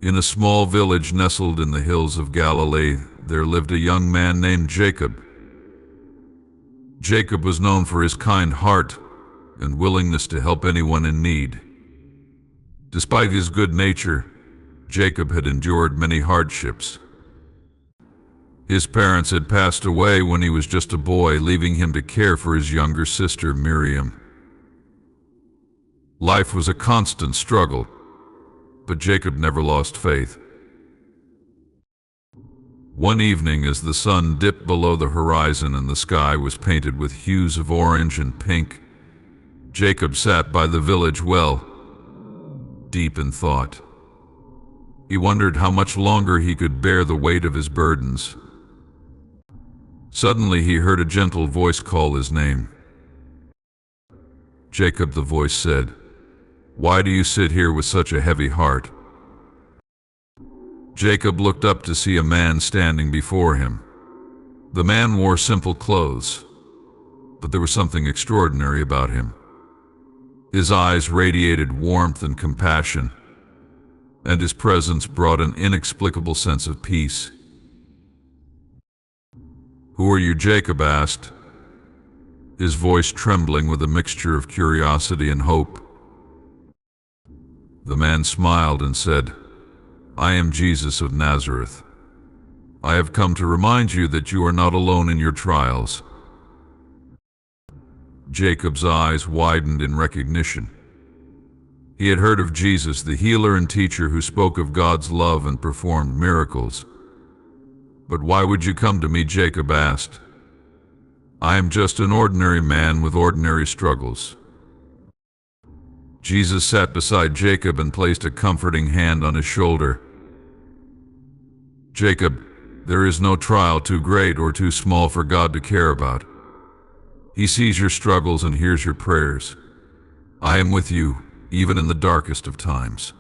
In a small village nestled in the hills of Galilee, there lived a young man named Jacob. Jacob was known for his kind heart and willingness to help anyone in need. Despite his good nature, Jacob had endured many hardships. His parents had passed away when he was just a boy, leaving him to care for his younger sister, Miriam. Life was a constant struggle, but Jacob never lost faith. One evening, as the sun dipped below the horizon and the sky was painted with hues of orange and pink, Jacob sat by the village well, deep in thought. He wondered how much longer he could bear the weight of his burdens. Suddenly he heard a gentle voice call his name. "Jacob," the voice said, "why do you sit here with such a heavy heart?" Jacob looked up to see a man standing before him. The man wore simple clothes, but there was something extraordinary about him. His eyes radiated warmth and compassion, and his presence brought an inexplicable sense of peace. "Who are you?" Jacob asked, his voice trembling with a mixture of curiosity and hope. The man smiled and said, "I am Jesus of Nazareth. I have come to remind you that you are not alone in your trials." Jacob's eyes widened in recognition. He had heard of Jesus, the healer and teacher who spoke of God's love and performed miracles. "But why would you come to me?" Jacob asked. "I am just an ordinary man with ordinary struggles." Jesus sat beside Jacob and placed a comforting hand on his shoulder. "Jacob, there is no trial too great or too small for God to care about. He sees your struggles and hears your prayers. I am with you, even in the darkest of times."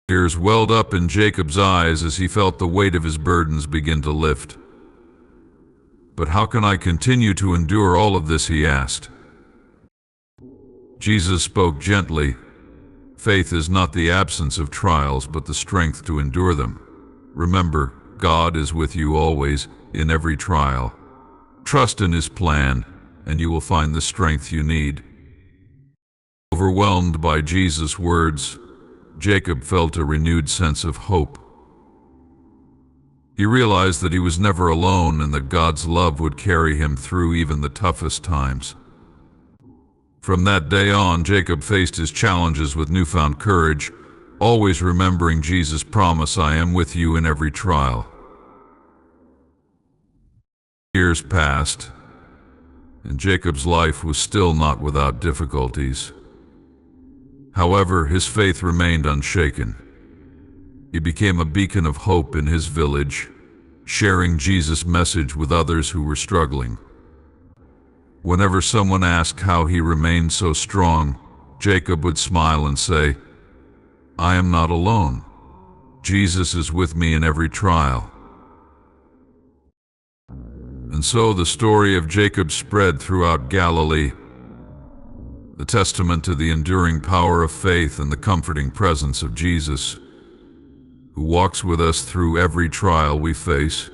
Tears welled up in Jacob's eyes as he felt the weight of his burdens begin to lift. "But how can I continue to endure all of this?" he asked. Jesus spoke gently. "Faith is not the absence of trials, but the strength to endure them. Remember, God is with you always, in every trial. Trust in His plan, and you will find the strength you need." Overwhelmed by Jesus' words, Jacob felt a renewed sense of hope. He realized that he was never alone and that God's love would carry him through even the toughest times. From that day on, Jacob faced his challenges with newfound courage, always remembering Jesus' promise, "I am with you in every trial." Years passed, and Jacob's life was still not without difficulties. However, his faith remained unshaken. He became a beacon of hope in his village, sharing Jesus' message with others who were struggling. Whenever someone asked how he remained so strong, Jacob would smile and say, "I am not alone. Jesus is with me in every trial." And so the story of Jacob spread throughout Galilee, the testament to the enduring power of faith and the comforting presence of Jesus, who walks with us through every trial we face.